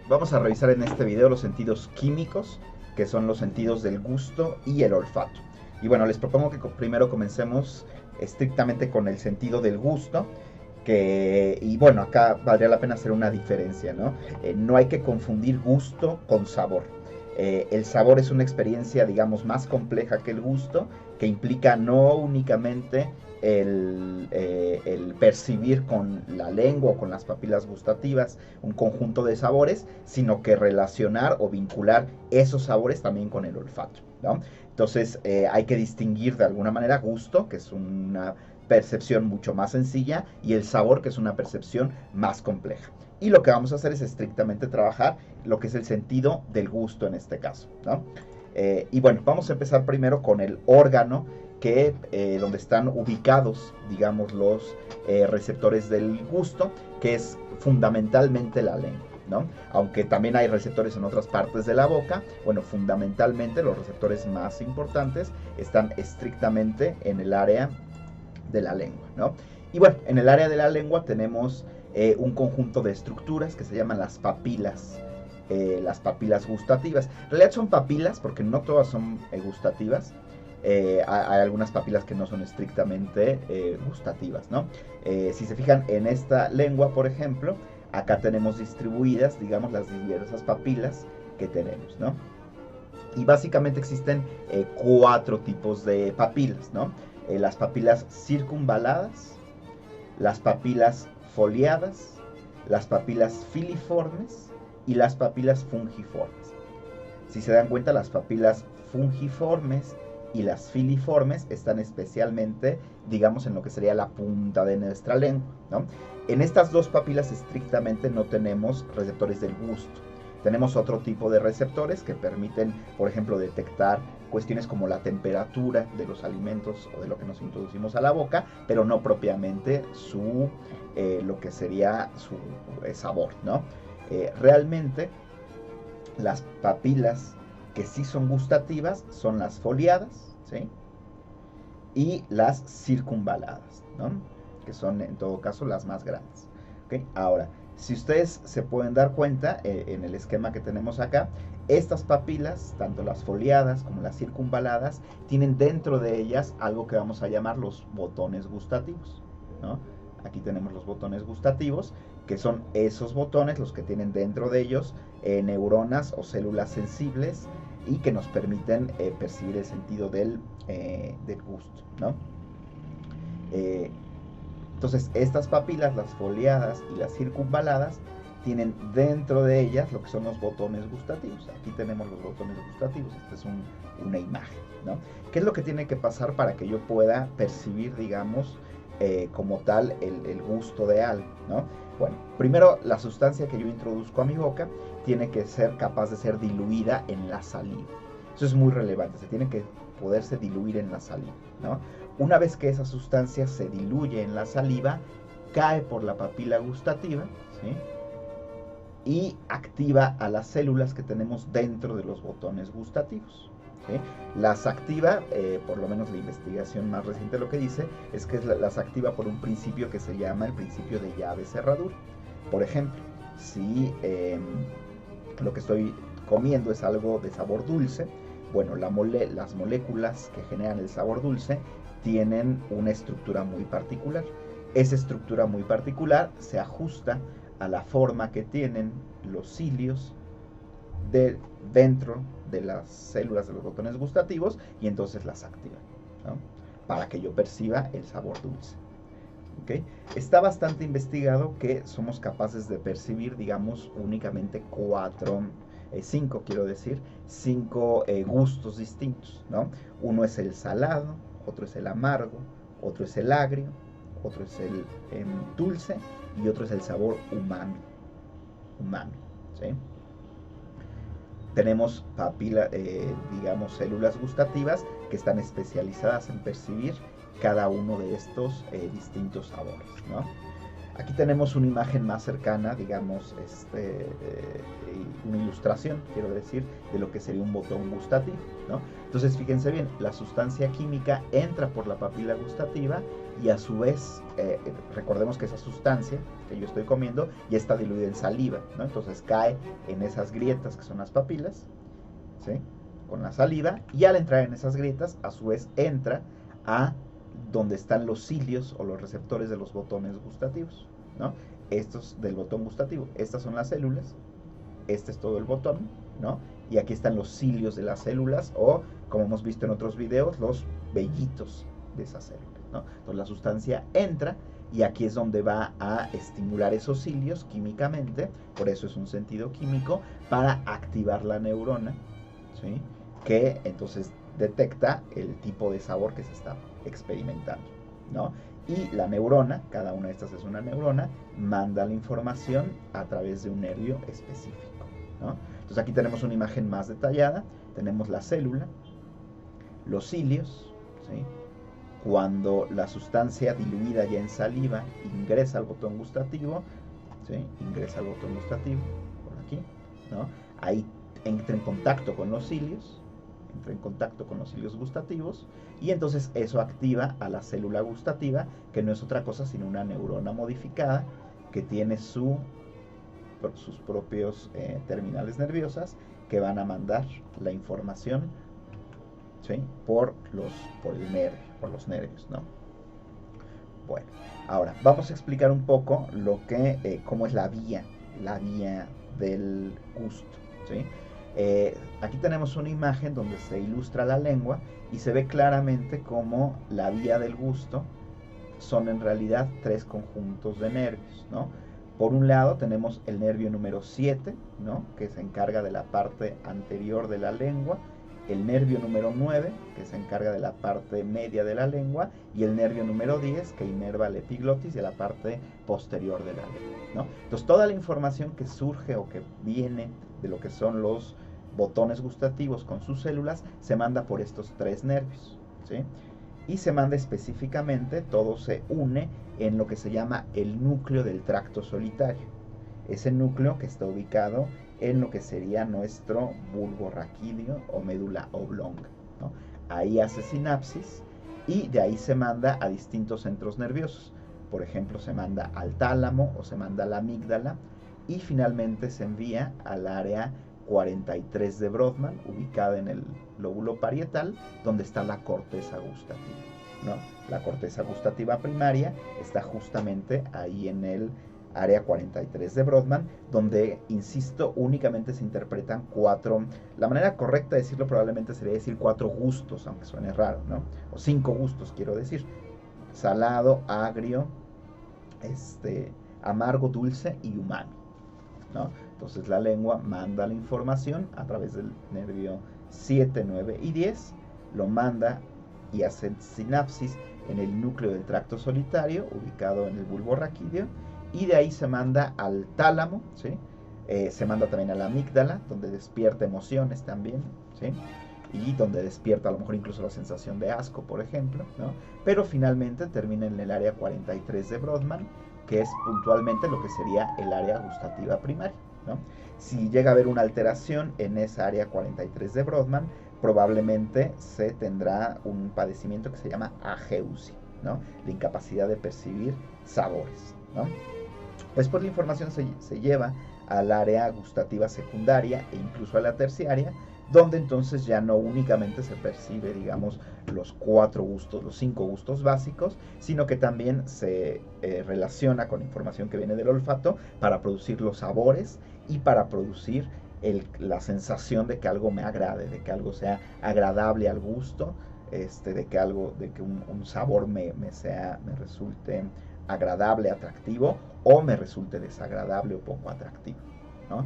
Vamos a revisar en este video los sentidos químicos, que son los sentidos del gusto y el olfato. Y bueno, les propongo que primero comencemos estrictamente con el sentido del gusto, y bueno, acá valdría la pena hacer una diferencia, ¿no? No hay que confundir gusto con sabor. El sabor es una experiencia, digamos, más compleja que el gusto, que implica no únicamente el percibir con la lengua o con las papilas gustativas un conjunto de sabores, sino que relacionar o vincular esos sabores también con el olfato, ¿no? Entonces hay que distinguir de alguna manera gusto, que es una percepción mucho más sencilla, y el sabor, que es una percepción más compleja. Y lo que vamos a hacer es estrictamente trabajar lo que es el sentido del gusto en este caso, ¿no? Y bueno, vamos a empezar primero con el órgano donde están ubicados, digamos, los receptores del gusto, que es fundamentalmente la lengua, ¿no? Aunque también hay receptores en otras partes de la boca, bueno, fundamentalmente los receptores más importantes están estrictamente en el área de la lengua, ¿no? Y bueno, en el área de la lengua tenemos un conjunto de estructuras que se llaman las papilas gustativas. En realidad son papilas porque no todas son gustativas. Hay algunas papilas que no son estrictamente gustativas, ¿no? Si se fijan en esta lengua, por ejemplo, acá tenemos distribuidas, digamos, las diversas papilas que tenemos, ¿no? Y básicamente existen 4 tipos de papilas, ¿no? Las papilas circunvaladas, las papilas foliadas, las papilas filiformes y las papilas fungiformes. Si se dan cuenta, las papilas fungiformes y las filiformes están especialmente, digamos, en lo que sería la punta de nuestra lengua, ¿no? En estas dos papilas estrictamente no tenemos receptores del gusto. Tenemos otro tipo de receptores que permiten, por ejemplo, detectar cuestiones como la temperatura de los alimentos o de lo que nos introducimos a la boca, pero no propiamente lo que sería su sabor, ¿no? Realmente las papilas que sí son gustativas son las foliadas, ¿sí? Y las circunvaladas, ¿no? Que son en todo caso las más grandes, ¿okay? Ahora, si ustedes se pueden dar cuenta en el esquema que tenemos acá, estas papilas, tanto las foliadas como las circunvaladas, tienen dentro de ellas algo que vamos a llamar los botones gustativos, ¿no? Aquí tenemos los botones gustativos, que son esos botones los que tienen dentro de ellos neuronas o células sensibles y que nos permiten percibir el sentido del gusto, ¿no? Entonces, estas papilas, las foliadas y las circunvaladas, tienen dentro de ellas lo que son los botones gustativos. Aquí tenemos los botones gustativos. Esta es una imagen, ¿no? ¿Qué es lo que tiene que pasar para que yo pueda percibir, digamos, como tal el gusto de algo, ¿no? Bueno, primero la sustancia que yo introduzco a mi boca tiene que ser capaz de ser diluida en la saliva. Eso es muy relevante, se tiene que poderse diluir en la saliva, ¿no? Una vez que esa sustancia se diluye en la saliva, cae por la papila gustativa, ¿sí? Y activa a las células que tenemos dentro de los botones gustativos, ¿sí? Las activa, por lo menos la investigación más reciente lo que dice, es que las activa por un principio que se llama el principio de llave-cerradura. Por ejemplo, si lo que estoy comiendo es algo de sabor dulce, bueno, las moléculas que generan el sabor dulce tienen una estructura muy particular. Esa estructura muy particular se ajusta a la forma que tienen los cilios dentro de las células de los botones gustativos y entonces las activan, ¿no? Para que yo perciba el sabor dulce. ¿Okay? Está bastante investigado que somos capaces de percibir, digamos, únicamente cinco gustos distintos, ¿no? Uno es el salado, otro es el amargo, otro es el agrio, otro es el dulce y otro es el sabor umami, ¿sí? Tenemos digamos, células gustativas que están especializadas en percibir cada uno de estos distintos sabores, ¿no? Aquí tenemos una imagen más cercana, digamos, una ilustración, quiero decir, de lo que sería un botón gustativo, ¿no? Entonces, fíjense bien, la sustancia química entra por la papila gustativa y a su vez, recordemos que esa sustancia que yo estoy comiendo ya está diluida en saliva, ¿no? Entonces cae en esas grietas que son las papilas, ¿sí? Con la saliva, y al entrar en esas grietas, a su vez entra a donde están los cilios o los receptores de los botones gustativos, ¿no? Estos del botón gustativo, estas son las células, este es todo el botón, ¿no? Y aquí están los cilios de las células o, como hemos visto en otros videos, los vellitos de esas células, ¿no? Entonces la sustancia entra y aquí es donde va a estimular esos cilios químicamente, por eso es un sentido químico, para activar la neurona, ¿sí? Que entonces detecta el tipo de sabor que se está experimentando, ¿no? Y la neurona, cada una de estas es una neurona, manda la información a través de un nervio específico, ¿no? Entonces aquí tenemos una imagen más detallada, tenemos la célula, los cilios, ¿sí? Cuando la sustancia diluida ya en saliva ingresa al botón gustativo, ¿sí? Ingresa al botón gustativo, por aquí, ¿no? Ahí entra en contacto con los cilios, entra en contacto con los cilios gustativos y entonces eso activa a la célula gustativa, que no es otra cosa sino una neurona modificada que tiene sus propios terminales nerviosas que van a mandar la información, ¿sí? por los nervios, ¿no? Bueno, ahora vamos a explicar un poco cómo es la vía del gusto, ¿sí? Aquí tenemos una imagen donde se ilustra la lengua y se ve claramente cómo la vía del gusto son en realidad tres conjuntos de nervios, ¿no? Por un lado tenemos el nervio número 7, ¿no? Que se encarga de la parte anterior de la lengua, el nervio número 9, que se encarga de la parte media de la lengua, y el nervio número 10, que inerva la epiglotis y la parte posterior de la lengua, ¿no? Entonces toda la información que surge o que viene de lo que son los botones gustativos con sus células se manda por estos tres nervios, ¿sí? Y se manda específicamente, todo se une en lo que se llama el núcleo del tracto solitario. Ese núcleo que está ubicado en lo que sería nuestro bulbo raquídeo o médula oblonga, ¿no? Ahí hace sinapsis y de ahí se manda a distintos centros nerviosos. Por ejemplo, se manda al tálamo o se manda a la amígdala y finalmente se envía al área 43 de Brodmann, ubicada en el lóbulo parietal, donde está la corteza gustativa, ¿no? La corteza gustativa primaria está justamente ahí en el área 43 de Brodmann, donde, insisto, únicamente se interpretan la manera correcta de decirlo probablemente sería decir 4 gustos, aunque suene raro, ¿no? O 5 gustos, quiero decir: salado, agrio, amargo, dulce y umami, ¿no? Entonces la lengua manda la información a través del nervio 7, 9 y 10, lo manda y hace sinapsis en el núcleo del tracto solitario, ubicado en el bulbo raquídeo, y de ahí se manda al tálamo, ¿sí? Se manda también a la amígdala, donde despierta emociones también, ¿sí? Y donde despierta a lo mejor incluso la sensación de asco, por ejemplo, ¿no? Pero finalmente termina en el área 43 de Brodmann, que es puntualmente lo que sería el área gustativa primaria, ¿no? Si llega a haber una alteración en esa área 43 de Brodmann, probablemente se tendrá un padecimiento que se llama ageusia, ¿no? La incapacidad de percibir sabores, ¿no? Después la información se lleva al área gustativa secundaria e incluso a la terciaria, donde entonces ya no únicamente se percibe, digamos, los 4 gustos, los 5 gustos básicos, sino que también se relaciona con información que viene del olfato para producir los sabores y para producir la sensación de que algo me agrade, de que algo sea agradable al gusto, de que un sabor me resulte agradable, atractivo, o me resulte desagradable o poco atractivo, ¿no?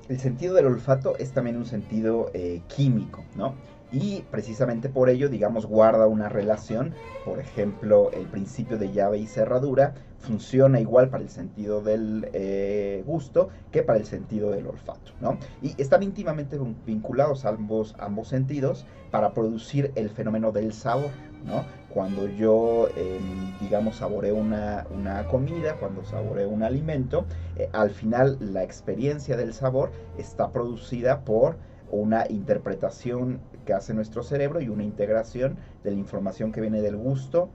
El sentido del olfato es también un sentido químico, ¿no? Y precisamente por ello, digamos, guarda una relación. Por ejemplo, el principio de llave y cerradura funciona igual para el sentido del gusto que para el sentido del olfato, ¿no? Y están íntimamente vinculados ambos sentidos para producir el fenómeno del sabor, ¿no? Cuando yo, digamos, saboreo una comida, cuando saboreo un alimento, al final la experiencia del sabor está producida por una interpretación que hace nuestro cerebro y una integración de la información que viene del gusto,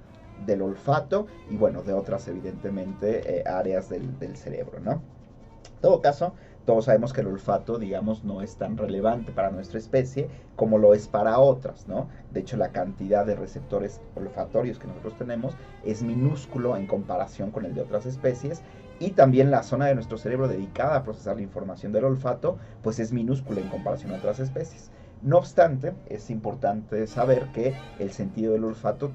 del olfato y bueno, de otras evidentemente áreas del cerebro, ¿no? En todo caso, todos sabemos que el olfato, digamos, no es tan relevante para nuestra especie como lo es para otras, ¿no? De hecho, la cantidad de receptores olfatorios que nosotros tenemos es minúsculo en comparación con el de otras especies y también la zona de nuestro cerebro dedicada a procesar la información del olfato, pues es minúscula en comparación a otras especies. No obstante, es importante saber que el sentido del olfato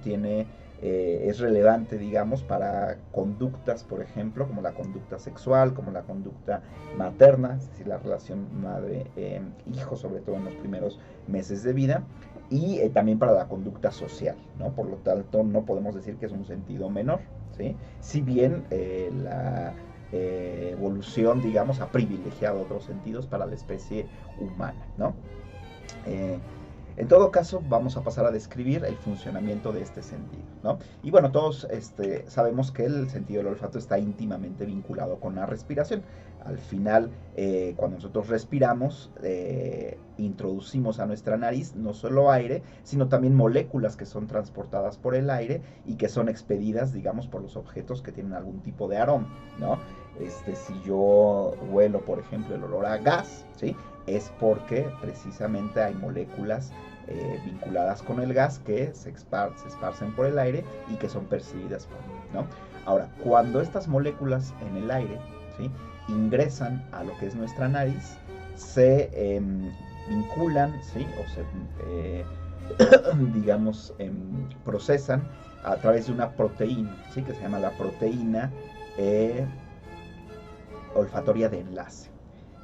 es relevante, digamos, para conductas, por ejemplo, como la conducta sexual, como la conducta materna, es decir, la relación madre-hijo, sobre todo en los primeros meses de vida, y también para la conducta social, ¿no? Por lo tanto, no podemos decir que es un sentido menor, ¿sí? Si bien la evolución, digamos, ha privilegiado otros sentidos para la especie humana, ¿no? Eh, en todo caso, vamos a pasar a describir el funcionamiento de este sentido, ¿no? Y bueno, todos sabemos que el sentido del olfato está íntimamente vinculado con la respiración. Al final, cuando nosotros respiramos, introducimos a nuestra nariz no solo aire, sino también moléculas que son transportadas por el aire y que son expedidas, digamos, por los objetos que tienen algún tipo de aroma, ¿no? Si yo huelo, por ejemplo, el olor a gas, ¿sí? Es porque precisamente hay moléculas vinculadas con el gas que se esparcen por el aire y que son percibidas por mí, ¿no? Ahora, cuando estas moléculas en el aire, ¿sí?, ingresan a lo que es nuestra nariz, se vinculan, ¿sí?, o se, digamos, procesan a través de una proteína, ¿sí?, que se llama la proteína olfatoria de enlace.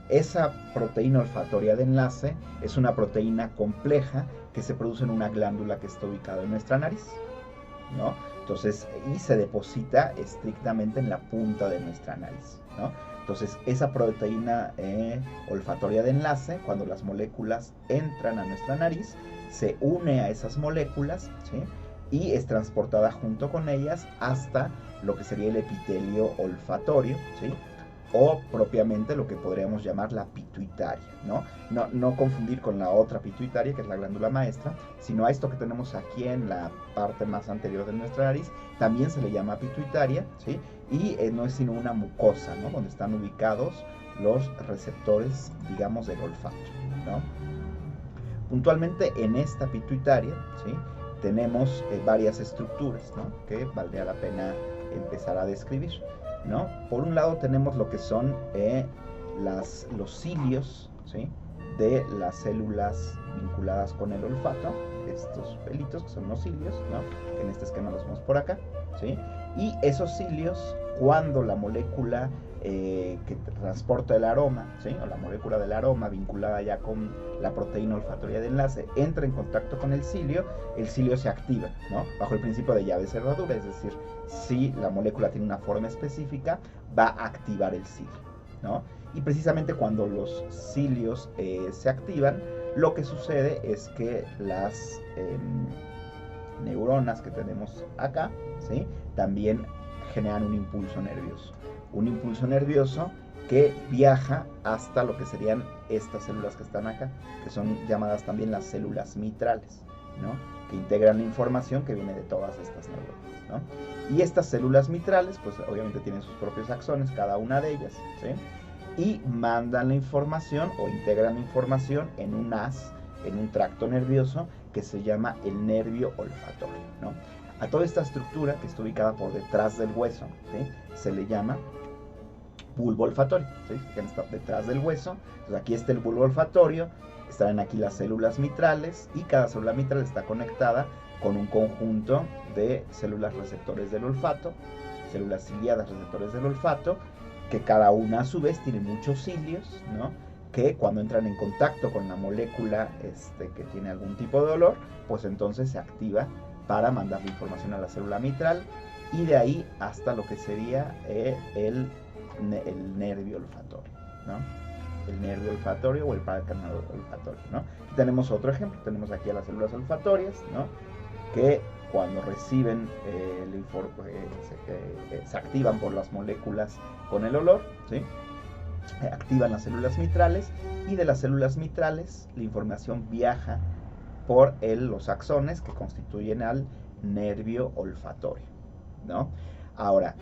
Esa proteína olfatoria de enlace es una proteína compleja que se produce en una glándula que está ubicada en nuestra nariz, ¿no? Entonces, y se deposita estrictamente en la punta de nuestra nariz, ¿no? Entonces, esa proteína olfatoria de enlace, cuando las moléculas entran a nuestra nariz, se une a esas moléculas, ¿sí?, y es transportada junto con ellas hasta lo que sería el epitelio olfatorio, ¿sí?, o propiamente lo que podríamos llamar la pituitaria, ¿no? No confundir con la otra pituitaria, que es la glándula maestra, sino a esto que tenemos aquí en la parte más anterior de nuestra nariz, también se le llama pituitaria, ¿sí? Y no es sino una mucosa, ¿no?, donde están ubicados los receptores, digamos, del olfato, ¿no? Puntualmente en esta pituitaria, ¿sí?, tenemos varias estructuras, ¿no?, que valdría la pena empezar a describir, ¿no? Por un lado tenemos lo que son los cilios, ¿sí?, de las células vinculadas con el olfato, estos pelitos que son los cilios, ¿no?, que en este esquema los vemos por acá, ¿sí? Y esos cilios, cuando la molécula que transporta el aroma, ¿sí?, o la molécula del aroma vinculada ya con la proteína olfatoria de enlace, entra en contacto con el cilio se activa, ¿no?, bajo el principio de llave cerradura, es decir, si la molécula tiene una forma específica, va a activar el cilio, ¿no? Y precisamente cuando los cilios se activan, lo que sucede es que las neuronas que tenemos acá, ¿sí?, también generan un impulso nervioso. Un impulso nervioso que viaja hasta lo que serían estas células que están acá, que son llamadas también las células mitrales, ¿no?, que integran la información que viene de todas estas neuronas, ¿no? Y estas células mitrales, pues obviamente tienen sus propios axones, cada una de ellas, ¿sí?, y mandan la información o integran la información en un haz, en un tracto nervioso que se llama el nervio olfatorio, ¿no? A toda esta estructura, que está ubicada por detrás del hueso, ¿sí?, se le llama bulbo olfatorio, ¿sí?, que está detrás del hueso. Entonces aquí está el bulbo olfatorio, están aquí las células mitrales y cada célula mitral está conectada con un conjunto de células receptores del olfato, células ciliadas receptores del olfato, que cada una a su vez tiene muchos cilios, ¿no?, que cuando entran en contacto con la molécula que tiene algún tipo de olor, pues entonces se activa para mandar la información a la célula mitral, y de ahí hasta lo que sería el nervio olfatorio, ¿no? El nervio olfatorio o el canal olfatorio, ¿no? Aquí tenemos otro ejemplo, tenemos aquí a las células olfatorias, ¿no? Que cuando reciben se activan por las moléculas con el olor, ¿sí? Activan las células mitrales, y de las células mitrales la información viaja por los axones que constituyen al nervio olfatorio, ¿no? Ahora,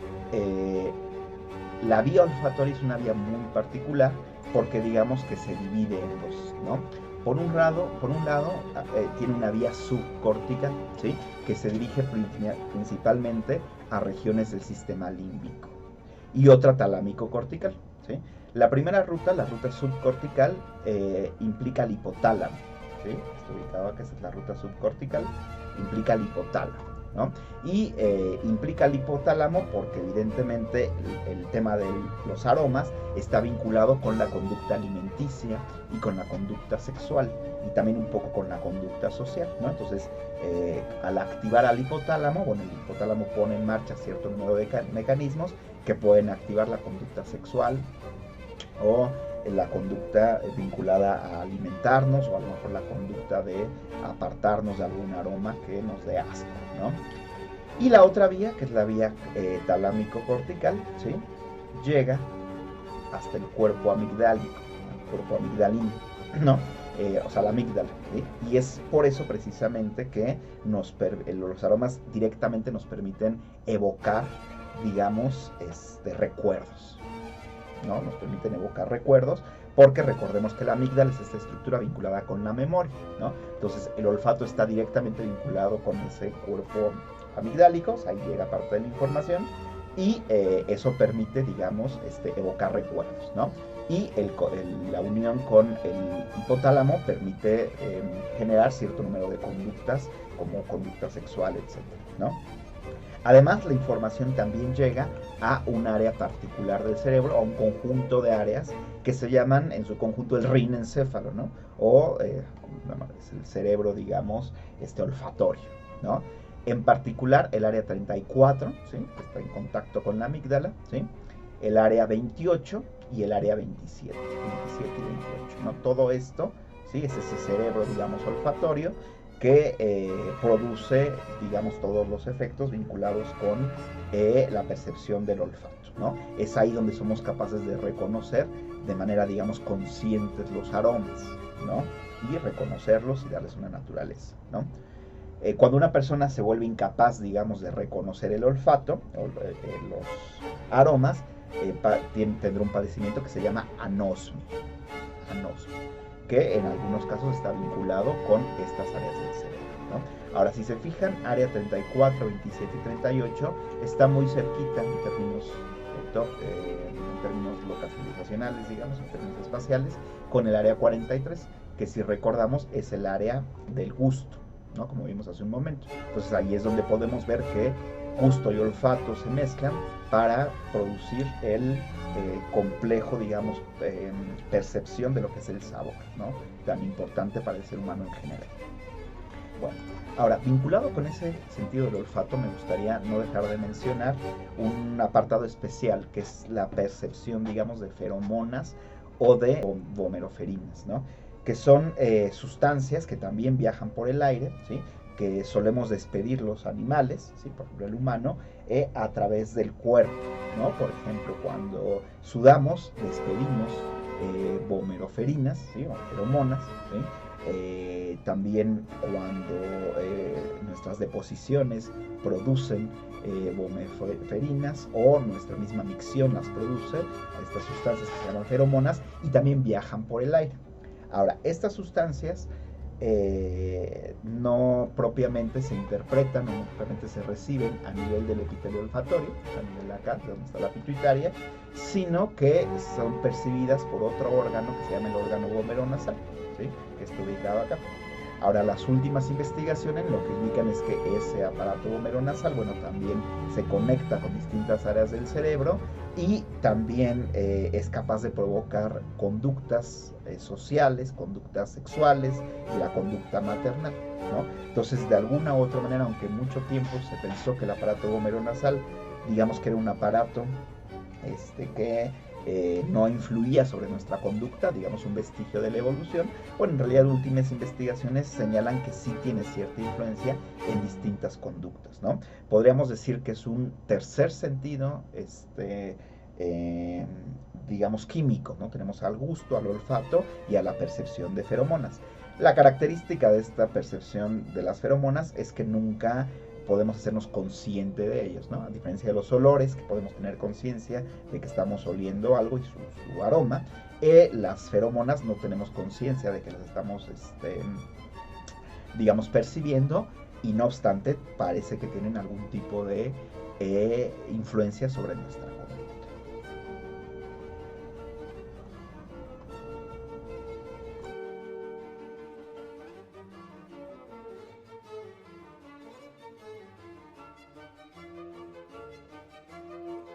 la vía olfatoria es una vía muy particular porque digamos que se divide en dos, ¿no? Por un lado tiene una vía subcortical, ¿sí? Que se dirige principalmente a regiones del sistema límbico, y otra talámico-cortical, ¿sí? La primera ruta, la ruta subcortical, implica el hipotálamo, ¿sí? Está ubicado acá, esa es la ruta subcortical, implica el hipotálamo, ¿no? Y implica el hipotálamo porque evidentemente el tema de los aromas está vinculado con la conducta alimenticia y con la conducta sexual, y también un poco con la conducta social, ¿no? Entonces, al activar al hipotálamo, bueno, el hipotálamo pone en marcha cierto número de mecanismos que pueden activar la conducta sexual o la conducta vinculada a alimentarnos, o a lo mejor la conducta de apartarnos de algún aroma que nos dé asco, ¿no? Y la otra vía, que es la vía talámico-cortical, ¿sí? Llega hasta el cuerpo amigdálico, el cuerpo amigdalino, ¿no? O sea, la amígdala, ¿sí? Y es por eso precisamente que los aromas directamente nos permiten evocar, digamos, recuerdos, ¿no? Nos permiten evocar recuerdos, porque recordemos que la amígdala es esta estructura vinculada con la memoria, ¿no? Entonces el olfato está directamente vinculado con ese cuerpo amigdálico, ahí llega parte de la información, y eso permite, digamos, evocar recuerdos, ¿no? Y la unión con el hipotálamo permite generar cierto número de conductas, como conducta sexual, etcétera, ¿no? Además, la información también llega a un área particular del cerebro, a un conjunto de áreas que se llaman en su conjunto el rinencéfalo, ¿no? O es el cerebro, digamos, olfatorio, ¿no? En particular, el área 34, ¿sí? Que está en contacto con la amígdala, ¿sí? El área 28 y el área 27 y 28, ¿no? Todo esto, ¿sí? Es ese cerebro, digamos, olfatorio, que produce, digamos, todos los efectos vinculados con la percepción del olfato, ¿no? Es ahí donde somos capaces de reconocer de manera, digamos, conscientes los aromas, ¿no? Y reconocerlos y darles una naturaleza, ¿no? Cuando una persona se vuelve incapaz, digamos, de reconocer el olfato o los aromas, tendrá un padecimiento que se llama anosmia, que en algunos casos está vinculado con estas áreas del cerebro, ¿no? Ahora, si se fijan, área 34, 27 y 38 está muy cerquita en términos localizacionales, digamos, en términos espaciales, con el área 43, que si recordamos es el área del gusto, ¿no? Como vimos hace un momento. Entonces ahí es donde podemos ver que gusto y olfato se mezclan para producir el complejo, digamos, percepción de lo que es el sabor, ¿no? Tan importante para el ser humano en general. Bueno, ahora, vinculado con ese sentido del olfato, me gustaría no dejar de mencionar un apartado especial, que es la percepción, digamos, de feromonas o de vomeroferinas, ¿no? Que son sustancias que también viajan por el aire, ¿sí? Que solemos despedir los animales, ¿sí? Por ejemplo el humano, a través del cuerpo, ¿no? Por ejemplo, cuando sudamos, despedimos vomeroferinas, ¿sí? O feromonas, ¿sí? También cuando nuestras deposiciones producen vomeroferinas, o nuestra misma micción las produce, estas sustancias que se llaman feromonas, y también viajan por el aire. Ahora, estas sustancias no propiamente se interpretan, no propiamente se reciben a nivel del epitelio olfatorio, a nivel de acá, de donde está la pituitaria, sino que son percibidas por otro órgano que se llama el órgano vomeronasal, ¿sí? Que está ubicado acá. Ahora, las últimas investigaciones lo que indican es que ese aparato vomeronasal, bueno, también se conecta con distintas áreas del cerebro y también es capaz de provocar conductas sociales, conductas sexuales y la conducta maternal, ¿no? Entonces, de alguna u otra manera, aunque mucho tiempo se pensó que el aparato vomeronasal, digamos que era un aparato que no influía sobre nuestra conducta, digamos un vestigio de la evolución, bueno, en realidad últimas investigaciones señalan que sí tiene cierta influencia en distintas conductas, ¿no? Podríamos decir que es un tercer sentido, eh, digamos químico, ¿no? Tenemos al gusto, al olfato y a la percepción de feromonas. La característica de esta percepción de las feromonas es que nunca podemos hacernos consciente de ellos, ¿no? A diferencia de los olores, que podemos tener conciencia de que estamos oliendo algo y su aroma, las feromonas no tenemos conciencia de que las estamos, digamos, percibiendo, y no obstante parece que tienen algún tipo de influencia sobre nuestra